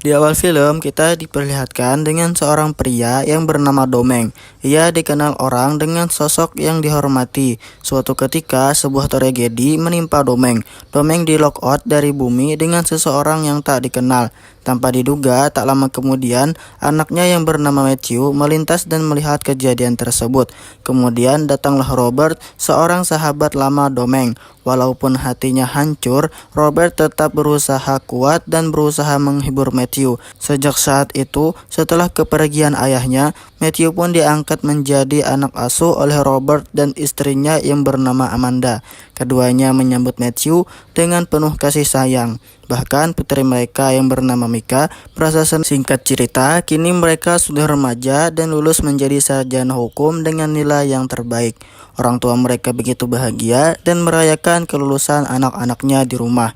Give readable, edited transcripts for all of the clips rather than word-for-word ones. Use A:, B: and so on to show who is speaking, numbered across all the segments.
A: Di awal film, kita diperlihatkan dengan seorang pria yang bernama Domeng. Ia dikenal orang dengan sosok yang dihormati. Suatu ketika, sebuah tragedi menimpa Domeng. Domeng di lock out dari bumi dengan seseorang yang tak dikenal. Tanpa diduga, tak lama kemudian, anaknya yang bernama Matthew melintas dan melihat kejadian tersebut. Kemudian datanglah Robert, seorang sahabat lama Domeng. Walaupun hatinya hancur, Robert tetap berusaha kuat dan berusaha menghibur Matthew. Sejak saat itu, setelah kepergian ayahnya, Matthew pun diangkat menjadi anak asuh oleh Robert dan istrinya yang bernama Amanda. Keduanya menyambut Matthew dengan penuh kasih sayang. Bahkan putri mereka yang bernama Mika merasa senang. Singkat cerita, kini mereka sudah remaja dan lulus menjadi sarjana hukum dengan nilai yang terbaik. Orang tua mereka begitu bahagia dan merayakan kelulusan anak-anaknya di rumah.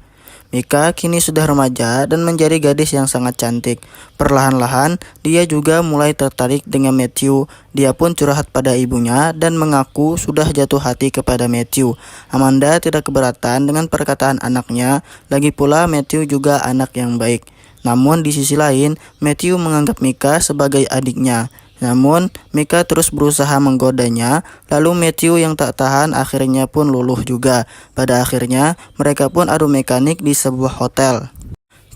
A: Mika kini sudah remaja dan menjadi gadis yang sangat cantik. Perlahan-lahan, dia juga mulai tertarik dengan Matthew. Dia pun curhat pada ibunya dan mengaku sudah jatuh hati kepada Matthew. Amanda tidak keberatan dengan perkataan anaknya, lagi pula Matthew juga anak yang baik. Namun di sisi lain, Matthew menganggap Mika sebagai adiknya. Namun, Mika terus berusaha menggodanya, lalu Matthew yang tak tahan akhirnya pun luluh juga. Pada akhirnya, mereka pun adu mekanik di sebuah hotel.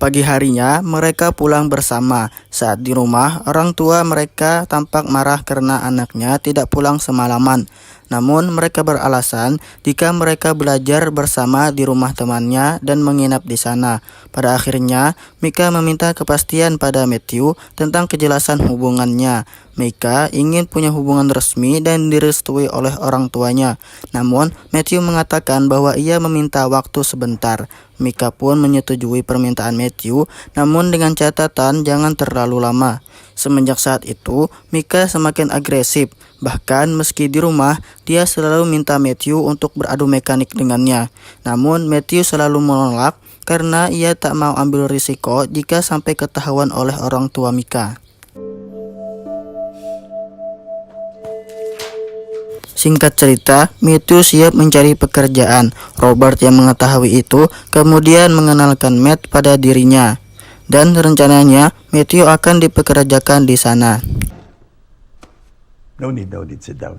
A: Pagi harinya, mereka pulang bersama. Saat di rumah, orang tua mereka tampak marah karena anaknya tidak pulang semalaman. Namun mereka beralasan jika mereka belajar bersama di rumah temannya dan menginap di sana. Pada akhirnya, Mika meminta kepastian pada Matthew tentang kejelasan hubungannya. Mika ingin punya hubungan resmi dan direstui oleh orang tuanya. Namun, Matthew mengatakan bahwa ia meminta waktu sebentar. Mika pun menyetujui permintaan Matthew, namun dengan catatan jangan terlalu lama. Semenjak saat itu, Mika semakin agresif. Bahkan meski di rumah, dia selalu minta Matthew untuk beradu mekanik dengannya. Namun Matthew selalu menolak karena ia tak mau ambil risiko jika sampai ketahuan oleh orang tua Mika. Singkat cerita, Matthew siap mencari pekerjaan. Robert yang mengetahui itu kemudian mengenalkan Matt pada dirinya. Dan rencananya Matthew akan dipekerjakan di sana.
B: No need, sit down.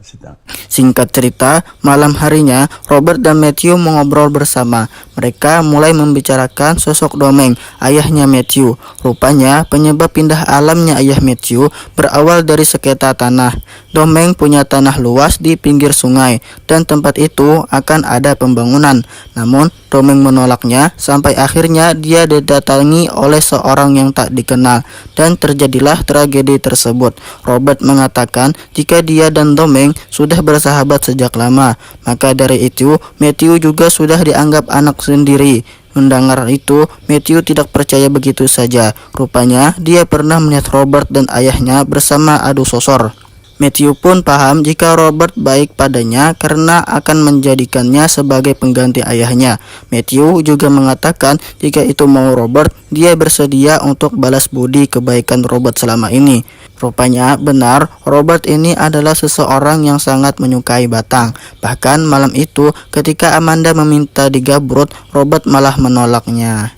A: Singkat cerita, malam harinya Robert dan Matthew mengobrol bersama. Mereka mulai membicarakan sosok Domeng, ayahnya Matthew. Rupanya penyebab pindah alamnya ayah Matthew berawal dari sengketa tanah. Domeng punya tanah luas di pinggir sungai dan tempat itu akan ada pembangunan. Namun Domeng menolaknya sampai akhirnya dia didatangi oleh seorang yang tak dikenal dan terjadilah tragedi tersebut. Robert mengatakan jika dia dan Domeng sudah bersahabat sejak lama, maka dari itu Matthew juga sudah dianggap anak sendiri. Mendengar itu, Matthew tidak percaya begitu saja. Rupanya dia pernah melihat Robert dan ayahnya bersama adu sosor. Matthew pun paham jika Robert baik padanya karena akan menjadikannya sebagai pengganti ayahnya. Matthew juga mengatakan jika itu mau Robert, dia bersedia untuk balas budi kebaikan Robert selama ini. Rupanya benar, Robert ini adalah seseorang yang sangat menyukai batang. Bahkan malam itu ketika Amanda meminta digabrut, Robert malah menolaknya.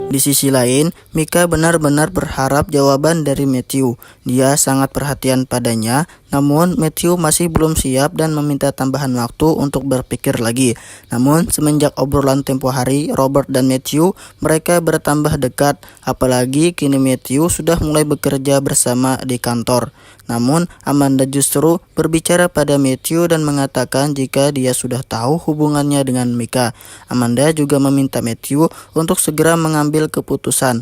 A: Di sisi lain, Mika benar-benar berharap jawaban dari Matthew. Dia sangat perhatian padanya, namun Matthew masih belum siap dan meminta tambahan waktu untuk berpikir lagi. Namun semenjak obrolan tempo hari Robert dan Matthew, mereka bertambah dekat. Apalagi kini Matthew sudah mulai bekerja bersama di kantor. Namun Amanda justru berbicara pada Matthew dan mengatakan jika dia sudah tahu hubungannya dengan Mika. Amanda juga meminta Matthew untuk segera mengambil keputusan.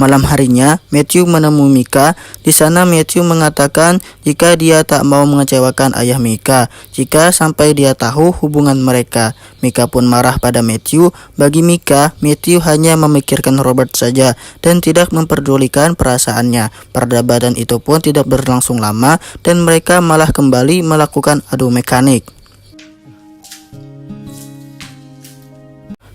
A: Malam harinya, Matthew menemui Mika. Di sana Matthew mengatakan jika dia tak mau mengecewakan ayah Mika jika sampai dia tahu hubungan mereka. Mika pun marah pada Matthew. Bagi Mika, Matthew hanya memikirkan Robert saja dan tidak memperdulikan perasaannya. Perdebatan itu pun tidak berlangsung lama dan mereka malah kembali melakukan adu mekanik.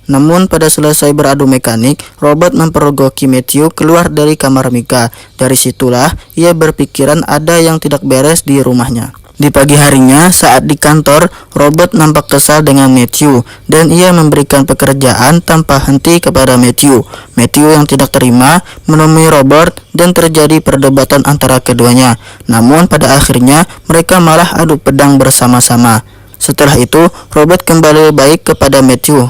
A: Namun pada selesai beradu mekanik, Robert mempergoki Matthew keluar dari kamar Mika. Dari situlah ia berpikiran ada yang tidak beres di rumahnya. Di pagi harinya, saat di kantor, Robert nampak kesal dengan Matthew dan ia memberikan pekerjaan tanpa henti kepada Matthew. Matthew yang tidak terima menemui Robert dan terjadi perdebatan antara keduanya. Namun pada akhirnya mereka malah adu pedang bersama-sama. Setelah itu, Robert kembali baik kepada Matthew.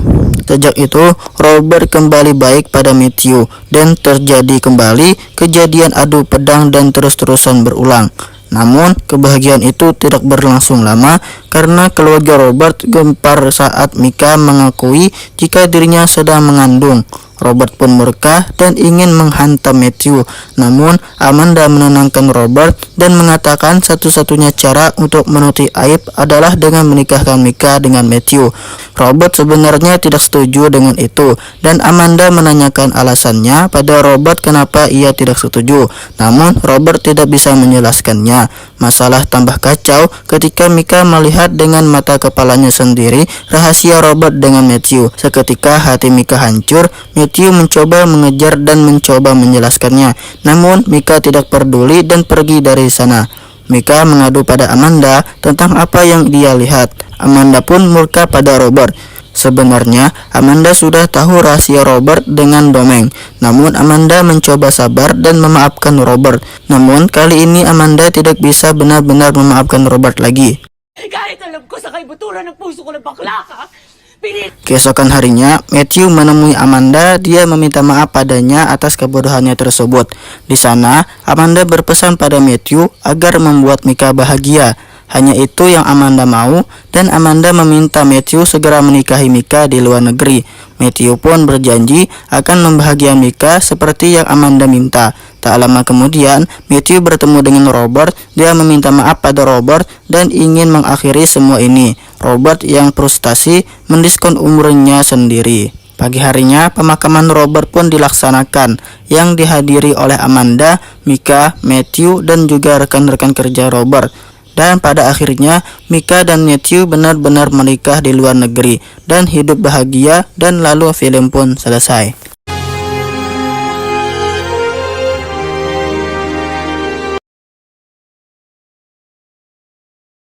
A: Sejak itu, Robert kembali baik pada Matthew dan terjadi kembali kejadian adu pedang dan terus-terusan berulang. Namun, kebahagiaan itu tidak berlangsung lama karena keluarga Robert gempar saat Mika mengakui jika dirinya sedang mengandung. Robert pun murka dan ingin menghantam Matthew. Namun, Amanda menenangkan Robert dan mengatakan satu-satunya cara untuk menutupi aib adalah dengan menikahkan Mika dengan Matthew. Robert sebenarnya tidak setuju dengan itu dan Amanda menanyakan alasannya pada Robert kenapa ia tidak setuju. Namun, Robert tidak bisa menjelaskannya. Masalah tambah kacau ketika Mika melihat dengan mata kepalanya sendiri rahasia Robert dengan Matthew. Seketika hati Mika hancur. Matthew mencoba mengejar dan mencoba menjelaskannya. Namun Mika tidak peduli dan pergi dari sana. Mika mengadu pada Amanda tentang apa yang dia lihat. Amanda pun murka pada Robert. Sebenarnya Amanda sudah tahu rahasia Robert dengan Domeng. Namun Amanda mencoba sabar dan memaafkan Robert. Namun kali ini Amanda tidak bisa benar-benar memaafkan Robert lagi.
B: Kahit alam ko sa kaibuturan ng puso ko ng bakla ka,
A: Keesokan harinya, Matthew menemui Amanda. Dia meminta maaf padanya atas kebodohannya tersebut. Di sana, Amanda berpesan pada Matthew agar membuat Mika bahagia. Hanya itu yang Amanda mau, dan Amanda meminta Matthew segera menikahi Mika di luar negeri. Matthew pun berjanji akan membahagiakan Mika seperti yang Amanda minta. Tak lama kemudian, Matthew bertemu dengan Robert. Dia meminta maaf pada Robert dan ingin mengakhiri semua ini. Robert yang frustasi mendiskon umurnya sendiri. Pagi harinya, pemakaman Robert pun dilaksanakan, yang dihadiri oleh Amanda, Mika, Matthew, dan juga rekan-rekan kerja Robert. Dan pada akhirnya, Mika dan Matthew benar-benar menikah di luar negeri dan hidup bahagia, dan lalu film pun selesai.